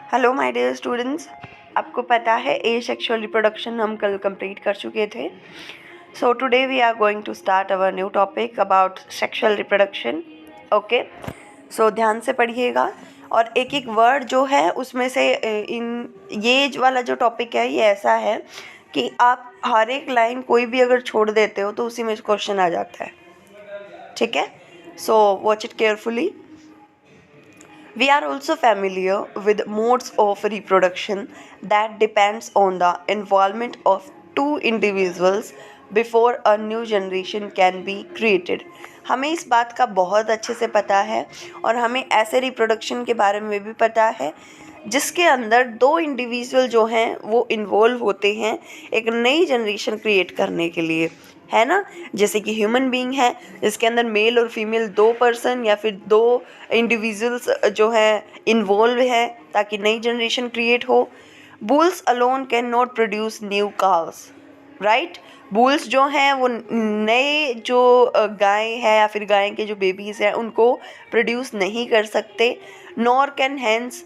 Hello my dear students, आपको पता है ए सेक्सुअल रिप्रोडक्शन हम कल कंप्लीट कर चुके थे। So today we are going to start our new topic about sexual reproduction. Okay, so ध्यान से पढ़िएगा और एक एक वर्ड जो है उसमें से ये वाला जो टॉपिक है ये ऐसा है कि आप हर एक लाइन कोई भी अगर छोड़ देते हो तो उसी में क्वेश्चन आ जाता है। ठीक है, so watch it carefully. We are also familiar with modes of reproduction that depends on the involvement of two individuals before a new generation can be created. हमें इस बात का बहुत अच्छे से पता है और हमें ऐसे रिप्रोडक्शन के बारे में भी पता है जिसके अंदर दो इंडिविजुअल जो हैं वो इन्वॉल्व होते हैं एक नई जनरेशन क्रिएट करने के लिए, है ना। जैसे कि ह्यूमन बीइंग है जिसके अंदर मेल और फीमेल दो पर्सन या फिर दो इंडिविजुअल्स जो है इन्वॉल्व है ताकि नई जनरेशन क्रिएट हो। Bulls alone can not produce new cows, right. Bulls जो हैं वो नए जो गाय है या फिर गाय के जो बेबीज़ हैं उनको प्रोड्यूस नहीं कर सकते। Nor can hens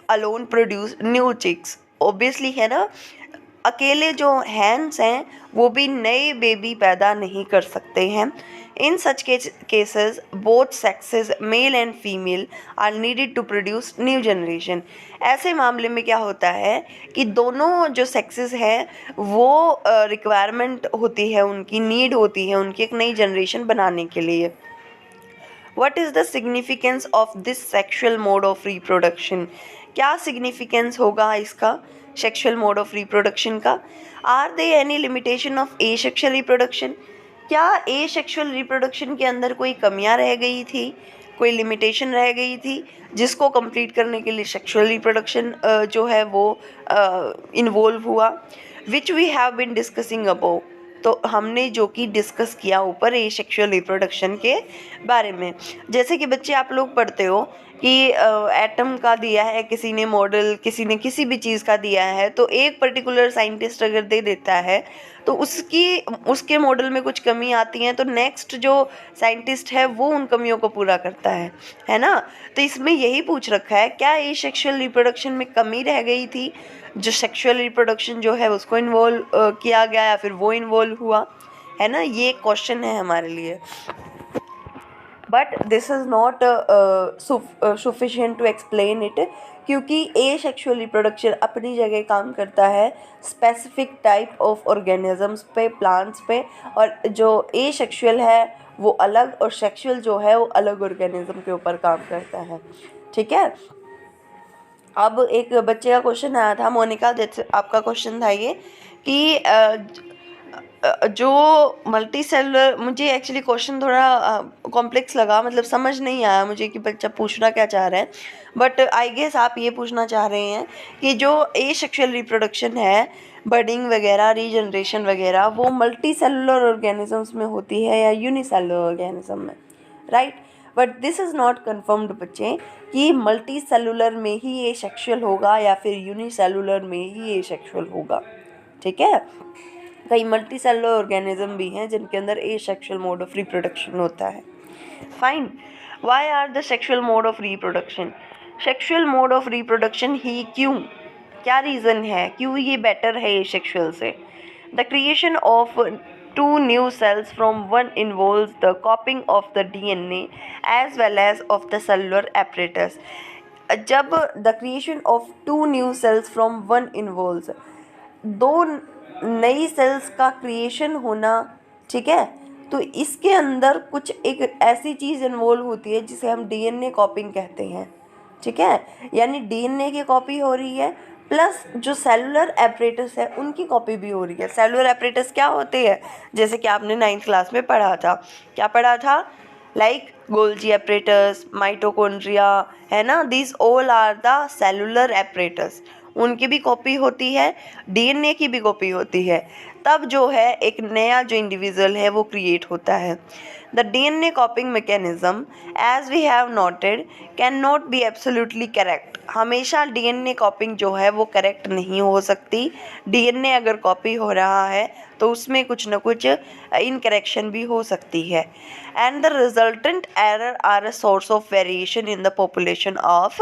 alone produce new chicks, obviously है ना। अकेले जो हैंस हैं वो भी नए बेबी पैदा नहीं कर सकते हैं। In such cases both sexes male and female are needed to produce new generation. ऐसे मामले में क्या होता है कि दोनों जो सेक्सेस हैं वो रिक्वायरमेंट होती है, उनकी नीड होती है उनकी एक नई जनरेशन बनाने के लिए। What is the significance of this sexual mode of reproduction? क्या significance होगा इसका sexual mode of reproduction का? Are there any limitation of asexual reproduction? क्या asexual reproduction के अंदर कोई कमियां रह गई थी, कोई लिमिटेशन रह गई थी जिसको कंप्लीट करने के लिए सेक्सुअल रिप्रोडक्शन जो है वो इन्वॉल्व हुआ, which we have been discussing above. तो हमने जो कि डिस्कस किया ऊपर ये सेक्सुअल रिप्रोडक्शन के बारे में। जैसे कि बच्चे आप लोग पढ़ते हो कि एटम का दिया है किसी ने मॉडल, किसी ने किसी भी चीज़ का दिया है, तो एक पर्टिकुलर साइंटिस्ट अगर दे देता है तो उसके मॉडल में कुछ कमी आती है तो नेक्स्ट जो साइंटिस्ट है वो उन कमियों को पूरा करता है ना। तो इसमें यही पूछ रखा है क्या ये सेक्सुअल रिप्रोडक्शन में कमी रह गई थी, जो सेक्सुअल रिप्रोडक्शन जो है उसको इन्वॉल्व किया गया या फिर वो इन्वॉल्व हुआ, है ना। ये क्वेश्चन है हमारे लिए, but this is not sufficient to explain it, क्योंकि ए सेक्सुअल रिप्रोडक्शन अपनी जगह काम करता है स्पेसिफिक टाइप ऑफ ऑर्गेनिजम्स पे, प्लांट्स पे, और जो ए सेक्सुअल है वो अलग और सेक्सुअल जो है वो अलग ऑर्गेनिज्म के ऊपर काम करता है। ठीक है, अब एक बच्चे का क्वेश्चन आया था, मोनिका आपका क्वेश्चन था ये कि जो मल्टी सेलुलर, मुझे एक्चुअली क्वेश्चन थोड़ा कॉम्प्लेक्स लगा, मतलब समझ नहीं आया मुझे कि बच्चा पूछना क्या चाह रहे हैं, बट आई गेस आप ये पूछना चाह रहे हैं कि जो ए सेक्सुअल रिप्रोडक्शन है, बर्डिंग वगैरह, रीजनरेशन वगैरह, वो मल्टी सेलुलर ऑर्गेनिजम्स में होती है या यूनिसेलुलर ऑर्गेनिज्म में, right. But this is not confirmed बच्चे कि मल्टी सेलुलर में ही ये सेक्सुअल होगा या फिर यूनिसेलुलर में ही ये सेक्सुअल होगा। ठीक है, कई मल्टी सेलुलर ऑर्गेनिज्म भी हैं जिनके अंदर asexual mode of reproduction होता है। Fine, why are the sexual mode of reproduction, sexual mode of reproduction ही क्यों, क्या रीज़न है क्यों ये बेटर है ये सेक्सुअल से। The creation of two new cells from one involves the copying of the DNA as well as of the cellular apparatus. जब the creation of two new cells from one involves, दो नई sales का creation होना, ठीक है, तो इसके अंदर कुछ एक ऐसी चीज़ इन्वॉल्व होती है जिसे हम डीएनए कॉपिंग कहते हैं। ठीक है, यानी डीएनए की कॉपी हो रही है प्लस जो सेलुलर एपरेटस है उनकी कॉपी भी हो रही है। सेलुलर एपरेटस क्या होते हैं, जैसे कि आपने 9th क्लास में पढ़ा था, क्या पढ़ा था, लाइक गोल्जी एपरेटस, माइटोकॉन्ड्रिया, है ना, this all are the cellular apparatus, उनकी भी कॉपी होती है, डीएनए की भी कॉपी होती है। तब जो है एक नया जो इंडिविजुअल है वो क्रिएट होता है। The DNA copying mechanism as we have noted can not be absolutely correct. हमेशा डीएनए कॉपिंग जो है वो करेक्ट नहीं हो सकती। डीएनए अगर कॉपी हो रहा है तो उसमें कुछ न कुछ इनकरेक्शन भी हो सकती है। And the resultant error are a source of variation in the population of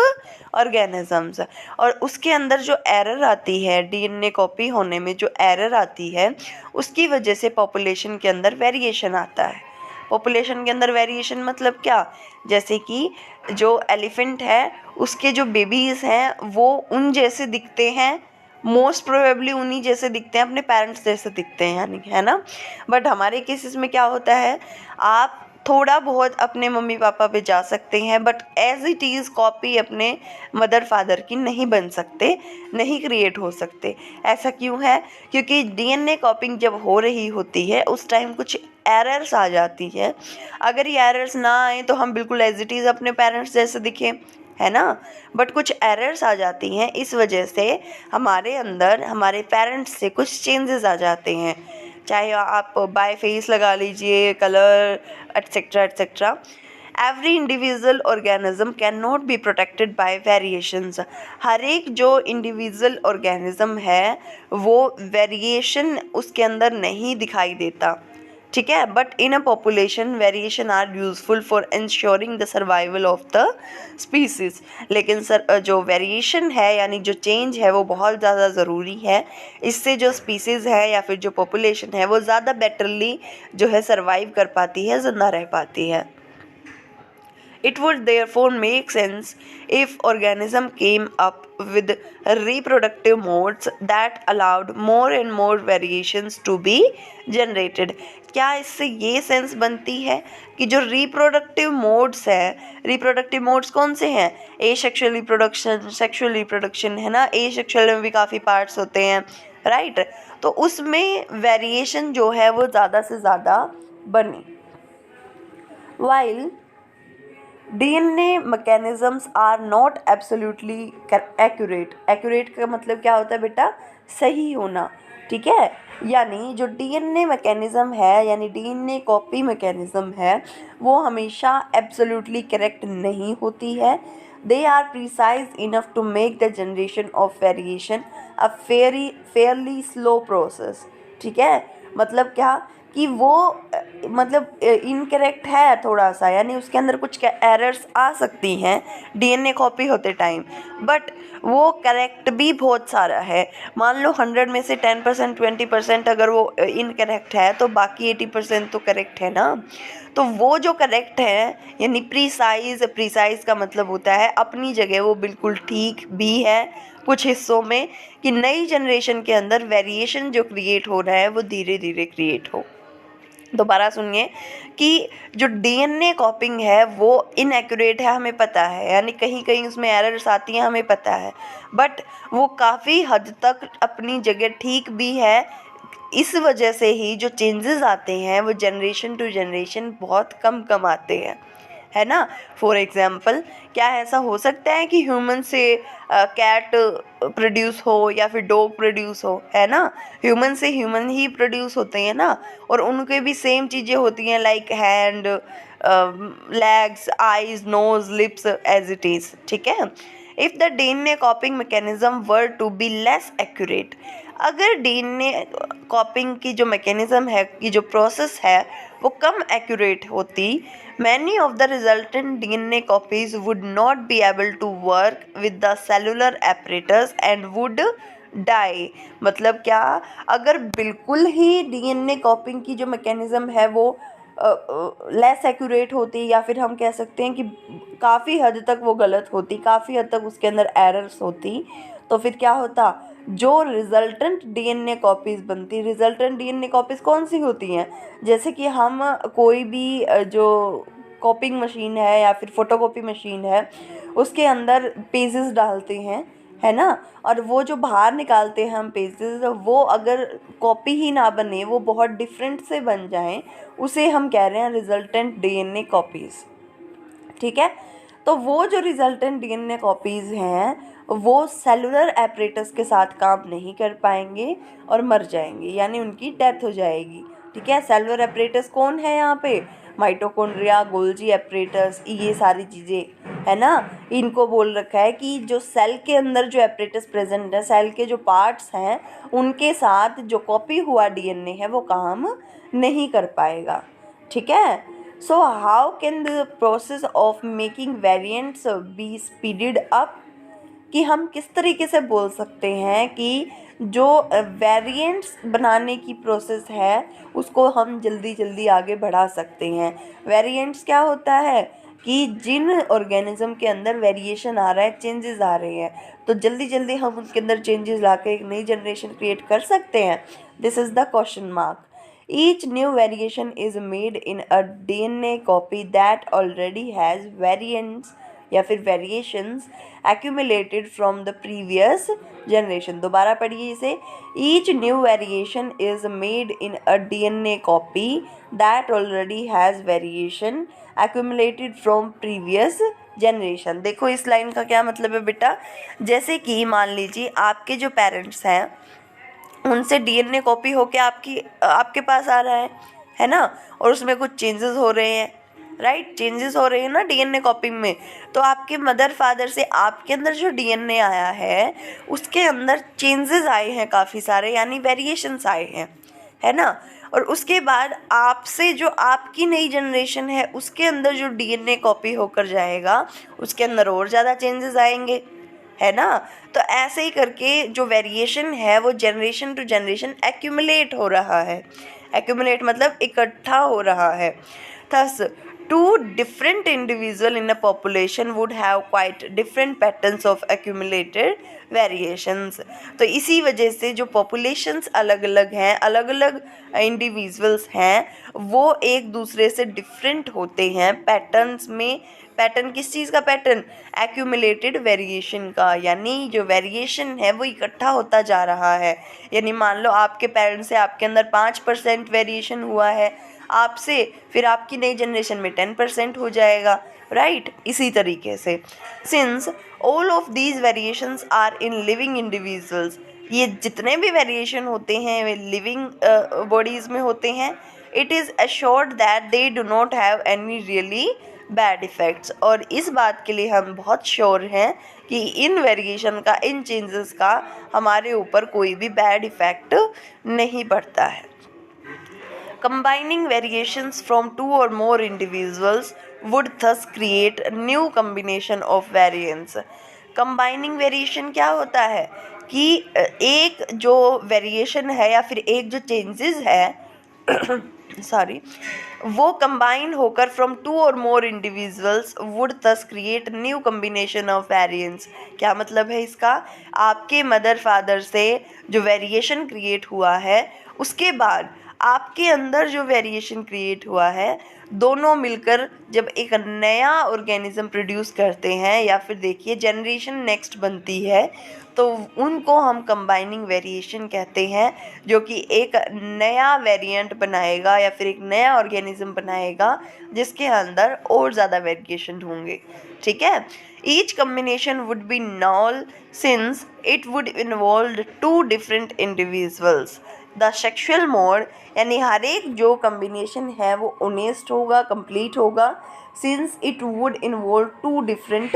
organisms. और उसके अंदर जो एरर आती है, डीएनए कॉपी होने में जो एरर आती है, उसकी वजह से पॉपुलेशन के अंदर वेरिएशन आता है। पॉपुलेशन के अंदर वेरिएशन मतलब क्या, जैसे कि जो एलिफेंट है उसके जो बेबीज़ हैं वो उन जैसे दिखते हैं, मोस्ट प्रोबेबली उन्हीं जैसे दिखते हैं, अपने पेरेंट्स जैसे दिखते हैं, यानी है ना। बट हमारे केसेस में क्या होता है, आप थोड़ा बहुत अपने मम्मी पापा पे जा सकते हैं, but as it is copy अपने मदर फादर की नहीं बन सकते, नहीं क्रिएट हो सकते। ऐसा क्यों है, क्योंकि डीएनए कॉपिंग जब हो रही होती है उस टाइम कुछ एरर्स आ जाती है। अगर ये एरर्स ना आए तो हम बिल्कुल एज इट इज़ अपने पेरेंट्स जैसे दिखें, है ना। बट कुछ एरर्स आ जाती हैं, इस वजह से हमारे अंदर हमारे पेरेंट्स से कुछ चेंजेस आ जाते हैं, चाहे आप बाय फेस लगा लीजिए, colour etcetera etcetera. Every individual organism can not be protected by variations. हर एक जो इंडिविजुअल ऑर्गेनिज्म है वो वेरिएशन उसके अंदर नहीं दिखाई देता, ठीक है। But in a population variation are useful for ensuring the survival of the species. लेकिन सर जो वेरिएशन है यानी जो चेंज है वो बहुत ज़्यादा ज़रूरी है। इससे जो स्पीसीज़ है या फिर जो पॉपुलेशन है वो ज़्यादा बेटरली जो है सर्वाइव कर पाती है, ज़िंदा रह पाती है। It would therefore make sense if organism came up with reproductive modes that allowed more and more variations to be generated। क्या इससे ये सेंस बनती है कि जो रिप्रोडक्टिव मोड्स हैं, रिप्रोडक्टिव मोड्स कौन से हैं, एसेक्सुअल रिप्रोडक्शन, सेक्सुअल रिप्रोडक्शन, है ना। एसेक्सुअल में भी काफ़ी पार्ट्स होते हैं, राइट। तो उसमें वेरिएशन जो है वो ज़्यादा से ज़्यादा बने। While DNA mechanisms are not absolutely accurate। accurate का मतलब क्या होता है बेटा, सही होना, ठीक है। यानी जो DNA मैकेनिज़्म है यानी DNA कॉपी मैकेनिज़्म है वो हमेशा एब्सोल्युटली करेक्ट नहीं होती है। They are precise enough to make the generation of variation a fairly slow process, ठीक है। मतलब क्या कि वो मतलब इनकरेक्ट है थोड़ा सा, यानी उसके अंदर कुछ एरर्स आ सकती हैं डीएनए कॉपी होते टाइम, बट वो करेक्ट भी बहुत सारा है। मान लो 100 में से 10% 20% अगर वो इनकरेक्ट है तो बाकी 80% तो करेक्ट है ना। तो वो जो करेक्ट है यानी प्रीसाइज का मतलब होता है अपनी जगह वो बिल्कुल ठीक भी है कुछ हिस्सों में, कि नई जनरेशन के अंदर वेरिएशन जो क्रिएट हो रहा है वो धीरे धीरे क्रिएट हो। दोबारा सुनिए कि जो डीएनए कॉपिंग है वो इनएक्यूरेट है, हमें पता है, यानी कहीं कहीं उसमें एरर्स आती हैं, हमें पता है, बट वो काफ़ी हद तक अपनी जगह ठीक भी है। इस वजह से ही जो चेंजेस आते हैं वो जनरेशन टू जनरेशन बहुत कम आते हैं, है ना। फॉर एग्जाम्पल क्या ऐसा हो सकता है कि ह्यूमन से कैट प्रोड्यूस हो या फिर डॉग प्रोड्यूस हो, है ना। ह्यूमन से ह्यूमन ही प्रोड्यूस होते हैं ना, और उनके भी सेम चीज़ें होती हैं like hand, legs, eyes, nose, lips as it is, ठीक है। If the DNA copying mechanism were to be less accurate, अगर डीएनए कॉपिंग की जो मैकेनिज्म है, की जो प्रोसेस है वो कम एक्यूरेट होती, many of the resultant DNA copies would not be able to work with the cellular apparatus and would die। मतलब क्या, अगर बिल्कुल ही डीएनए कॉपिंग की जो मैकेनिज्म है वो लेस एक्यूरेट होती, या फिर हम कह सकते हैं कि काफ़ी हद तक वो गलत होती, काफ़ी हद तक उसके अंदर एरर्स होती, तो फिर क्या होता, जो रिजल्टेंट डीएनए कॉपीज़ बनती, रिजल्टेंट डीएनए कॉपीज़ कौन सी होती हैं, जैसे कि हम कोई भी जो कॉपिंग मशीन है या फिर फ़ोटोकॉपी मशीन है उसके अंदर पेजेस डालते हैं, है ना, और वो जो बाहर निकालते हैं हम पेजेस, वो अगर कॉपी ही ना बने, वो बहुत डिफरेंट से बन जाएं, उसे हम कह रहे हैं रिजल्टेंट डीएनए कॉपीज़, ठीक है। तो वो जो रिजल्टेंट डीएनए कॉपीज़ हैं वो सेलुलर एपरेटस के साथ काम नहीं कर पाएंगे और मर जाएंगे, यानी उनकी डेथ हो जाएगी। ठीक है, सेलुलर एपरेटस कौन है यहाँ पे? माइटोकॉन्ड्रिया, गोल्जी एपरेटस, ये सारी चीज़ें है ना। इनको बोल रखा है कि जो सेल के अंदर जो एपरेटस प्रेजेंट है, सेल के जो पार्ट्स हैं उनके साथ जो कॉपी हुआ डीएनए है वो काम नहीं कर पाएगा। ठीक है, so how can the process of making variants be speeded up, कि हम किस तरीके से बोल सकते हैं कि जो वेरिएंट्स बनाने की प्रोसेस है उसको हम जल्दी जल्दी आगे बढ़ा सकते हैं। वेरिएंट्स क्या होता है कि जिन ऑर्गेनिज्म के अंदर वेरिएशन आ रहा है, चेंजेस आ रहे हैं, तो जल्दी जल्दी हम उनके अंदर चेंजेस लाके एक नई जनरेशन क्रिएट कर सकते हैं। This is the question mark. Each new variation is made in a DNA copy that already has variants या फिर variations accumulated from the previous generation। दोबारा पढ़िए इसे। Each new variation is made in a DNA copy that already has variation accumulated from previous generation। देखो इस line का क्या मतलब है बेटा, जैसे कि मान लीजिए आपके जो पेरेंट्स हैं उनसे डीएनए कॉपी होके आपके पास आ रहा है ना, और उसमें कुछ चेंजेस हो रहे हैं, राइट, चेंजेस हो रहे हैं ना डीएनए कॉपी में। तो आपके मदर फादर से आपके अंदर जो डीएनए आया है उसके अंदर चेंजेस आए हैं काफ़ी सारे, यानी वेरिएशंस आए हैं, है ना। और उसके बाद आपसे जो आपकी नई जनरेशन है उसके अंदर जो डीएनए कॉपी होकर जाएगा उसके अंदर और ज़्यादा चेंजेस आएंगे, है ना। तो ऐसे ही करके जो वेरिएशन है वो जनरेशन टू जनरेशन एक्यूमुलेट हो रहा है। एक्यूमुलेट मतलब इकट्ठा हो रहा है। Thus two different individual in a population would have quite different patterns of accumulated variations। तो इसी वजह से जो populations अलग अलग हैं, अलग अलग individuals हैं, वो एक दूसरे से different होते हैं पैटर्न्स में। पैटर्न किस चीज़ का? पैटर्न एक्यूमुलेटेड वेरिएशन का, यानी जो वेरिएशन है वो इकट्ठा होता जा रहा है। यानी मान लो आपके पेरेंट्स से आपके अंदर 5% वेरिएशन हुआ है, आपसे फिर आपकी नई जनरेशन में 10% हो जाएगा, राइट। इसी तरीके से since all of these variations are in living individuals, ये जितने भी वेरिएशन होते हैं वे लिविंग बॉडीज़ में होते हैं। It is assured that they do not have any really bad effects, और इस बात के लिए हम बहुत श्योर हैं कि इन वेरिएशन का, इन चेंजेस का हमारे ऊपर कोई भी बैड इफ़ेक्ट नहीं पड़ता है। Combining variations from two or more individuals would thus create a new combination of variants। Combining variation क्या होता है कि एक जो वेरिएशन है या फिर एक जो चेंजेस है सॉरी, वो कंबाइन होकर फ्रॉम टू और more individuals would thus create new combination of variants. क्या मतलब है इसका? आपके मदर फादर से जो वेरिएशन क्रिएट हुआ है उसके बाद आपके अंदर जो वेरिएशन क्रिएट हुआ है, दोनों मिलकर जब एक नया ऑर्गेनिज्म प्रोड्यूस करते हैं या फिर देखिए जनरेशन नेक्स्ट बनती है, तो उनको हम कंबाइनिंग वेरिएशन कहते हैं, जो कि एक नया वेरिएंट बनाएगा या फिर एक नया ऑर्गेनिज्म बनाएगा जिसके अंदर और ज़्यादा वेरिएशन होंगे। ठीक है, each combination would be novel since it would involve two different individuals. The sexual mode, यानी हर एक जो कम्बिनेशन है वो ऑनेस्ट होगा, कंप्लीट होगा, since it would involve two different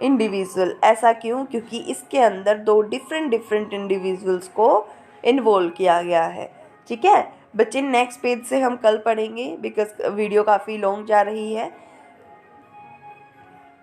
individual. ऐसा क्यों? क्योंकि इसके अंदर दो डिफरेंट इंडिविजुअल्स को इन्वॉल्व किया गया है। ठीक है बच्चे, नेक्स्ट पेज से हम कल पढ़ेंगे बिकॉज वीडियो काफ़ी लॉन्ग जा रही है।